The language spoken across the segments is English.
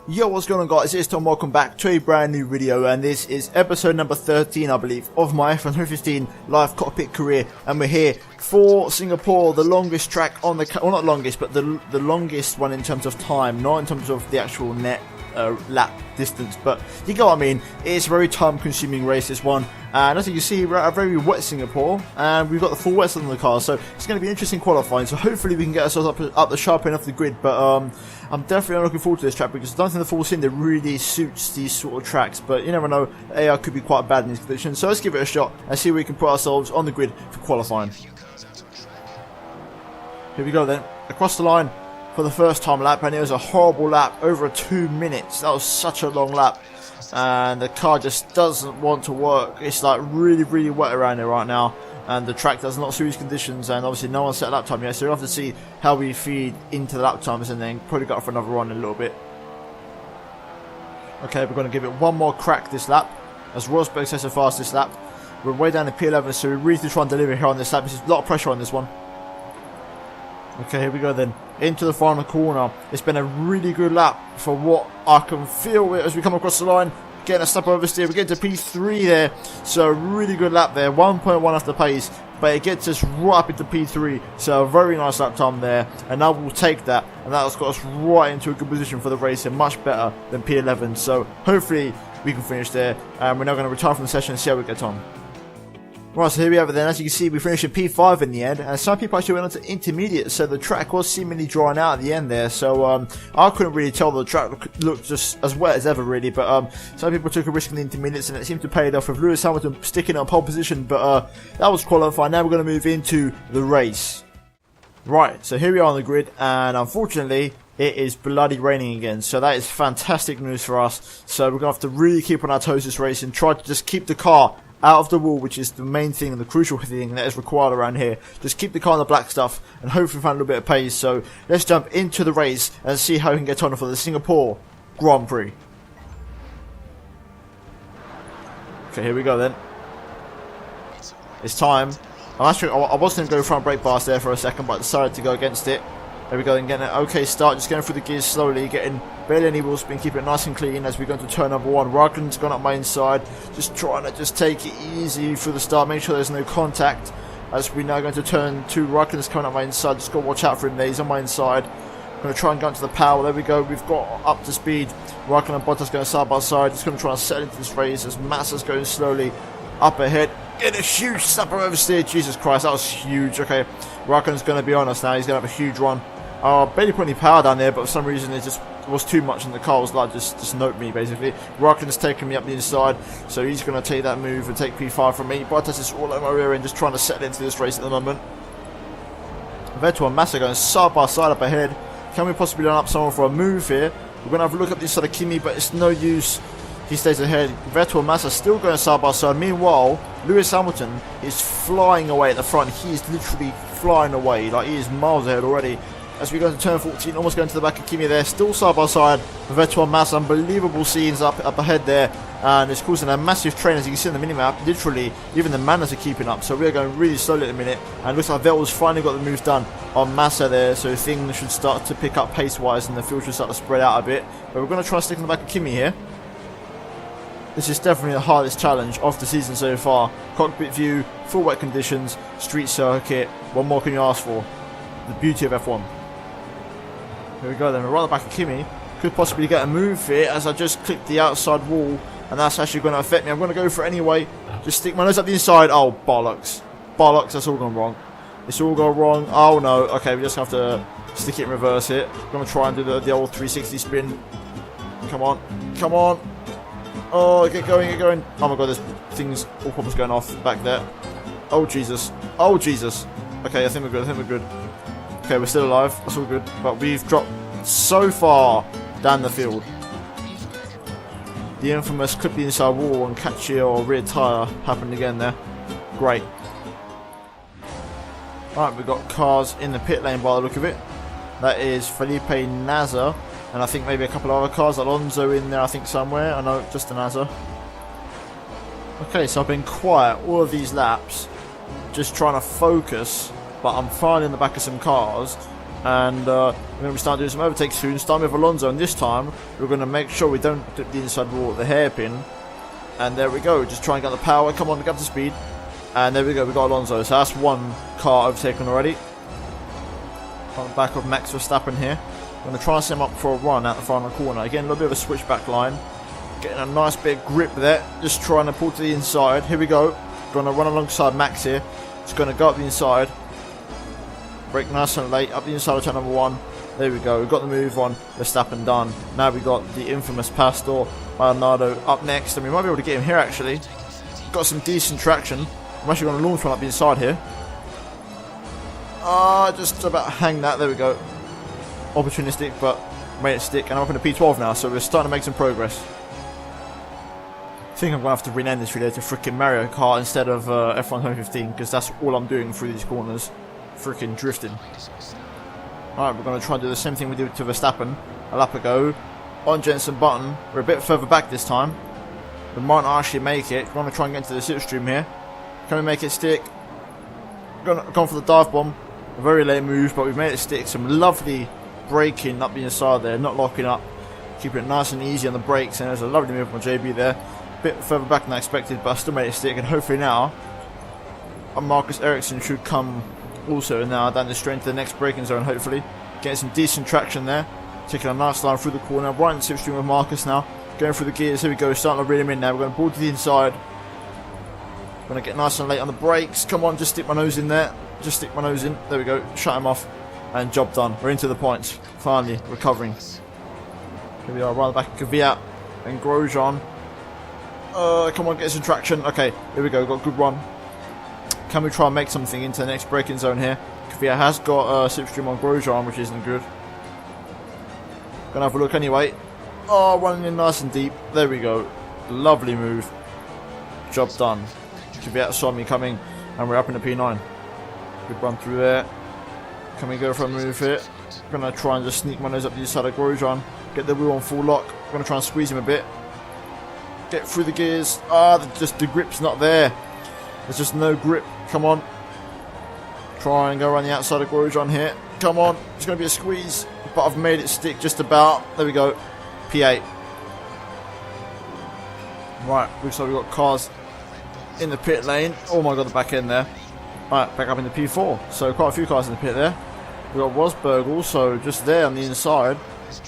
Yo, what's going on guys, it's Tom, welcome back to a brand new video, and this is episode number 13 I believe of my F1 2015 live cockpit career, and we're here for Singapore, the longest track on the, well not longest, but the longest one in terms of time, not in terms of the actual net lap distance, but you get what I mean. It's a very time consuming race, this one, and as you can see we're at a very wet Singapore and we've got the full wets on the car, so it's going to be interesting qualifying, so hopefully we can get ourselves up the sharp end of the grid. But I'm definitely looking forward to this track because I don't think the full cylinder really suits these sort of tracks, but you never know, AR could be quite bad in these conditions, so let's give it a shot and see if we can put ourselves on the grid for qualifying. Here we go then, across the line for the first time lap, and it was a horrible lap, over 2 minutes. That was such a long lap, and the car just doesn't want to work. It's like really wet around here right now, and the track does not suit these conditions, and obviously no one's set a lap time yet, so we'll have to see how we feed into the lap times and then probably go for another run in a little bit. Okay, we're going to give it one more crack this lap, as Rosberg says so fast this lap. We're way down to P11, so we really need to try and deliver here on this lap. There's a lot of pressure on this one. Okay, here we go then, into the final corner. It's been a really good lap for what I can feel as we come across the line, getting a step oversteer. We get to P3 there, so a really good lap there, 1.1 off the pace, but it gets us right up into P3, so a very nice lap time there, and now we'll take that, and that's got us right into a good position for the race, and much better than P11, so hopefully we can finish there, and we're now going to retire from the session and see how we get on. Right, so here we have it then. As you can see, we finished at P5 in the end, and some people actually went on to intermediate, so the track was seemingly drying out at the end there, so I couldn't really tell the track looked just as wet as ever really, but some people took a risk in the intermediates and it seemed to pay it off with Lewis Hamilton sticking on pole position, but that was qualifying. Now we're going to move into the race. Right, so here we are on the grid, and unfortunately it is bloody raining again, so that is fantastic news for us, so we're going to have to really keep on our toes this race and try to just keep the car out of the wall, which is the main thing and the crucial thing that is required around here. Just keep the car on the black stuff and hopefully find a little bit of pace. So let's jump into the race and see how we can get on for the Singapore Grand Prix. Okay, here we go then. It's time. I was going to go front brake bars there for a second, but I decided to go against it. There we go, and getting an okay start, just going through the gears slowly, getting barely any wheel spin, keeping it nice and clean as we go into turn number 1. Raikkonen's gone up my inside, just trying to just take it easy through the start, make sure there's no contact. As we now go into turn 2, Raikkonen's coming up my inside, just got to watch out for him there, he's on my inside. Going to try and go into the power, there we go, we've got up to speed. Raikkonen and Bottas going side by side, just going to try and settle into this race as Massa's going slowly up ahead. Get a huge snapper oversteer, Jesus Christ, that was huge. Okay, Raikkonen's going to be on us now, he's going to have a huge run. Barely put any power down there, but for some reason it just was too much and the car was like, just note me basically. Raikkonen's taking me up the inside, so he's going to take that move and take P5 from me. Bottas is all over my rear end, just trying to settle into this race at the moment. Vettel and Massa going side by side up ahead. Can we possibly line up someone for a move here? We're going to have a look at this side of Kimi, but it's no use. He stays ahead. Vettel and Massa still going side by side. Meanwhile, Lewis Hamilton is flying away at the front. He is literally flying away, like he is miles ahead already. As we go into turn 14, almost going to the back of Kimi there, still side by side. Vettel and Massa, unbelievable scenes up ahead there, and it's causing a massive train as you can see on the minimap. Literally, even the Manners are keeping up, so we are going really slowly at the minute. And it looks like Vettel's finally got the moves done on Massa there, so things should start to pick up pace-wise, and the field should start to spread out a bit. But we're going to try and stick in the back of Kimi here. This is definitely the hardest challenge of the season so far. Cockpit view, full wet conditions, street circuit. What more can you ask for? The beauty of F1. Here we go then, we're right at the back of Kimi. Could possibly get a move here as I just clicked the outside wall, and that's actually going to affect me. I'm going to go for it anyway. Just stick my nose up the inside. Oh, bollocks. Bollocks, that's all gone wrong. It's all gone wrong. Oh no, okay, we just have to stick it in reverse here. I'm going to try and do the old 360 spin. Come on, come on. Oh, get going, get going. Oh my god, there's things, all problems going off back there. Oh Jesus, oh Jesus. Okay, I think we're good, I think we're good. Okay, we're still alive, that's all good, but we've dropped so far down the field. The infamous clip the inside wall and catch your rear tyre happened again there. Great. Alright, we've got cars in the pit lane by the look of it. That is Felipe Nasr, and I think maybe a couple of other cars. Alonso in there I think somewhere, I know, just a Nasr. Okay, so I've been quiet all of these laps, just trying to focus, but I'm finally in the back of some cars, And we're going to start doing some overtakes soon, starting with Alonso, and this time we're going to make sure we don't dip the inside wall at the hairpin. And there we go, just try and get the power, come on, get up to speed. And there we go, we got Alonso, so that's one car overtaken already. On the back of Max Verstappen here. I'm going to try and set him up for a run out the final corner. Again, a little bit of a switchback line. Getting a nice bit of grip there, just trying to pull to the inside. Here we go, going to run alongside Max here. Just going to go up the inside. Brake nice and late, up the inside of turn number 1. There we go, we've got the move on, Verstappen done. Now we've got the infamous Pastor Maldonado up next, and we might be able to get him here actually. Got some decent traction. I'm actually going to launch one up the inside here. Just about hang that, there we go. Opportunistic, but made it stick, and I'm up in the P12 now, so we're starting to make some progress. I think I'm going to have to rename this video to freaking Mario Kart instead of F1 2015, because that's all I'm doing through these corners. Freaking drifting. Alright, we're going to try and do the same thing we did to Verstappen a lap ago. On Jensen Button, we're a bit further back this time. We might not actually make it. We're going to try and get into the slipstream here. Can we make it stick? Gone for the dive bomb. A very late move, but we've made it stick. Some lovely braking up the inside there, not locking up. Keeping it nice and easy on the brakes, and there's a lovely move from JB there. A bit further back than I expected, but I still made it stick, and hopefully now Marcus Ericsson should come also now down the straight into the next braking zone, hopefully. Getting some decent traction there. Taking a nice line through the corner, right in the slipstream with Marcus now. Going through the gears, here we go, starting to reel him in now. We're going to pull to the inside. Going to get nice and late on the brakes. Come on, just stick my nose in there. Just stick my nose in. There we go, shut him off. And job done. We're into the points. Finally, recovering. Here we are, right back of Kvyat and Grosjean. Come on, get some traction. Okay, here we go, got a good run. Can we try and make something into the next braking zone here? Kvyat has got slipstream on Grosjean, which isn't good. Gonna have a look anyway. Oh, running in nice and deep. There we go. Lovely move. Job done. Kvyat saw me coming, and we're up in the P9. Good run through there. Can we go for a move here? Gonna try and just sneak my nose up the inside of Grosjean. Get the wheel on full lock. Gonna try and squeeze him a bit. Get through the gears. Just the grip's not there. There's just no grip. Come on. Try and go around the outside of Grosjean here. Come on. It's going to be a squeeze. But I've made it stick just about. There we go. P8. Right. Looks like we've got cars in the pit lane. Oh my god, the back end there. Right. Back up in the P4. So quite a few cars in the pit there. We've got Rosberg also just there on the inside.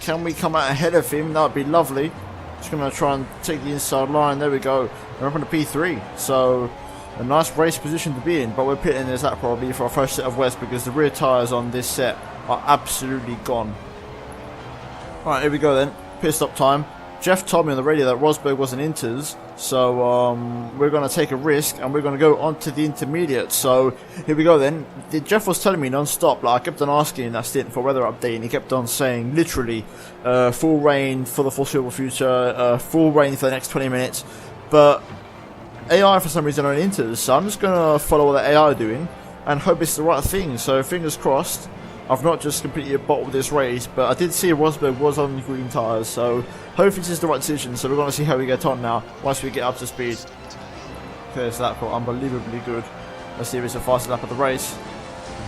Can we come out ahead of him? That would be lovely. Just going to try and take the inside line. There we go. We're up in the P3. So a nice race position to be in, but we're pitting as that probably for our first set of wets because the rear tyres on this set are absolutely gone. Alright, here we go then. Pit stop time. Jeff told me on the radio that Rosberg wasn't inters, so we're going to take a risk and we're going to go on to the intermediate. So here we go then. Jeff was telling me non-stop, like I kept on asking in that stint for weather update, and he kept on saying literally full rain for the foreseeable future, full rain for the next 20 minutes, but AI for some reason are inters, so I'm just going to follow what the AI are doing and hope it's the right thing. So fingers crossed. I've not just completely bottled this race, but I did see Rosberg was on green tyres, so hopefully this is the right decision. So we're going to see how we get on now once we get up to speed. Okay, so that felt unbelievably good. Let's see if it's the fastest lap of the race.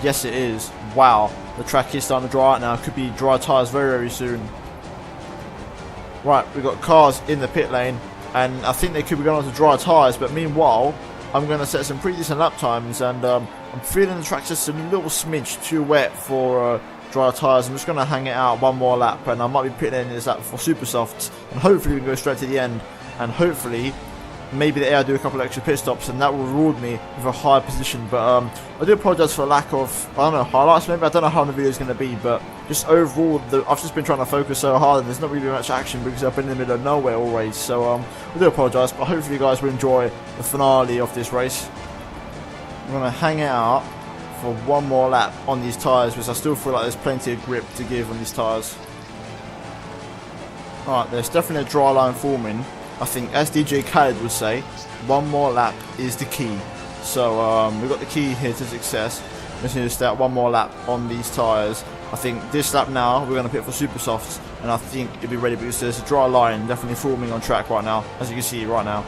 Yes, it is. Wow, the track is starting to dry out now. Could be dry tyres very, very soon. Right, we've got cars in the pit lane, and I think they could be going on to dry tyres, but meanwhile I'm going to set some pretty decent lap times, and I'm feeling the track's just a little smidge too wet for dry tyres. I'm just going to hang it out one more lap, and I might be pitting in this lap for super softs, and hopefully we can go straight to the end, and hopefully maybe the AI do a couple of extra pit stops, and that will reward me with a higher position. But I do apologise for the lack of, I don't know, highlights maybe. I don't know how the video is going to be, but just overall I've just been trying to focus so hard and there's not really much action because I've been in the middle of nowhere all race. So I do apologise, but hopefully you guys will enjoy the finale of this race. I'm going to hang out for one more lap on these tyres because I still feel like there's plenty of grip to give on these tyres. Alright, there's definitely a dry line forming. I think, as DJ Khaled would say, one more lap is the key. So we've got the key here to success. We just need to start one more lap on these tyres. I think this lap now we're going to pit for super softs, and I think it'll be ready because there's a dry line definitely forming on track right now, as you can see right now.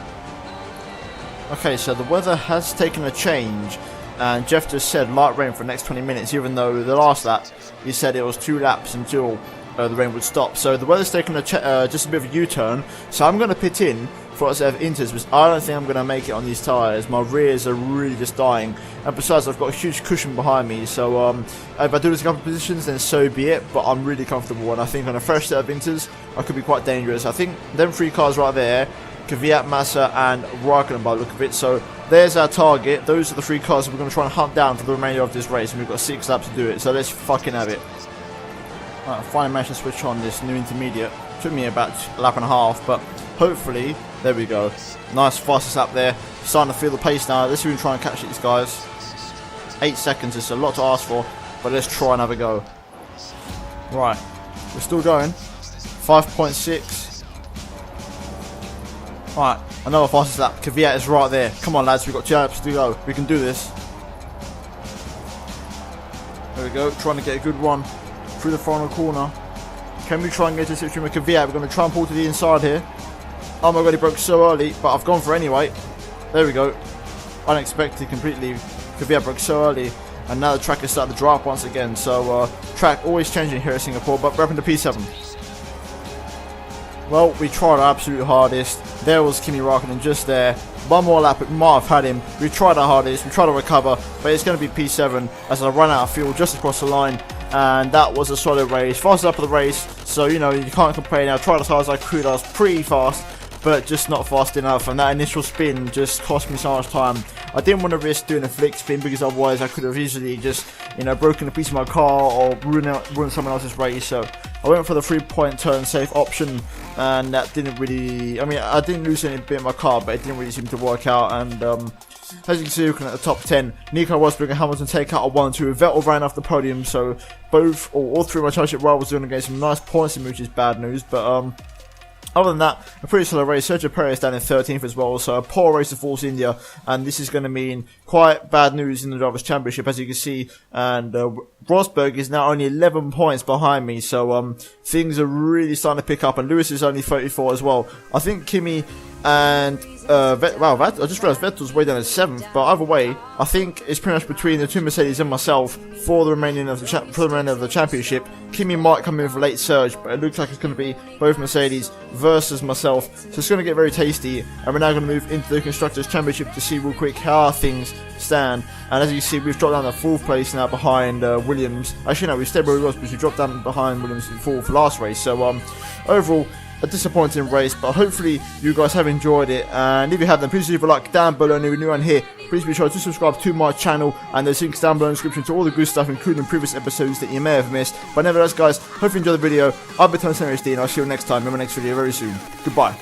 Okay, so the weather has taken a change and Jeff just said light rain for the next 20 minutes, even though the last lap he said it was 2 laps until the rain would stop. So the weather's taking just a bit of a U-turn, so I'm going to pit in for a set of inters, because I don't think I'm going to make it on these tyres. My rears are really just dying, and besides I've got a huge cushion behind me, so if I do lose a couple of positions then so be it, but I'm really comfortable, and I think on a fresh set of inters I could be quite dangerous. I think them 3 cars right there, Kvyat, Massa and Raikkonen by the look of it, so there's our target. Those are the 3 cars that we're going to try and hunt down for the remainder of this race, and we've got 6 laps to do it, so let's fucking have it. Right, I finally managed to switch on this new intermediate. Took me about a lap and a half, but hopefully, there we go. Nice fastest lap there. Starting to feel the pace now. Let's see if we can try and catch these guys. 8 seconds is a lot to ask for, but let's try and have a go. Right, we're still going. 5.6. Right, another fastest lap. Kvyat is right there. Come on, lads, we've got 2 laps to go. We can do this. There we go, trying to get a good one through the final corner. Can we try and get to the situation with Kvyat? We're going to try and pull to the inside here. Oh my god, he broke so early, but I've gone for it anyway. There we go. Unexpected completely. Kvyat broke so early, and now the track is starting to dry up once again. So, track always changing here at Singapore, but we're up into P7. Well, we tried our absolute hardest. There was Kimi Raikkonen just there. One more lap, we might have had him. We tried our hardest, we tried to recover, but it's going to be P7 as I run out of fuel just across the line. And that was a solid race, fastest up of the race, so you know, you can't complain. I tried as hard as I could, I was pretty fast, but just not fast enough, and that initial spin just cost me so much time. I didn't want to risk doing a flick spin, because otherwise I could have easily just, you know, broken a piece of my car or ruined someone else's race. So I went for the 3-point turn safe option, and that didn't really, I mean, I didn't lose any bit in my car, but it didn't really seem to work out. And as you can see, looking at the top 10, Nico Rosberg and Hamilton take out a 1-2. Vettel ran off the podium, so both, or all 3 of my championship rivals doing against some nice points, which is bad news. But other than that, a pretty solid race. Sergio Perez down in 13th as well, so a poor race to Force India, and this is going to mean quite bad news in the Drivers' Championship, as you can see. And Rosberg is now only 11 points behind me, so things are really starting to pick up, and Lewis is only 34 as well. I think Kimi and I just realised Vettel's way down at 7th, but either way, I think it's pretty much between the 2 Mercedes and myself for the remaining of the championship. Kimi might come in for a late surge, but it looks like it's going to be both Mercedes versus myself, so it's going to get very tasty. And we're now going to move into the Constructors' Championship to see real quick how things stand. And as you see, we've dropped down to 4th place now behind Williams. Actually, no, we stayed where we was, because we dropped down behind Williams in 4th last race. So overall, a disappointing race, but hopefully you guys have enjoyed it. And if you have, then please leave a like down below. And if you're new on here, please be sure to subscribe to my channel, and there's links down below in the description to all the good stuff, including previous episodes that you may have missed. But nevertheless, guys, hope you enjoyed the video. I've been Tony, and I'll see you next time in my next video very soon. Goodbye.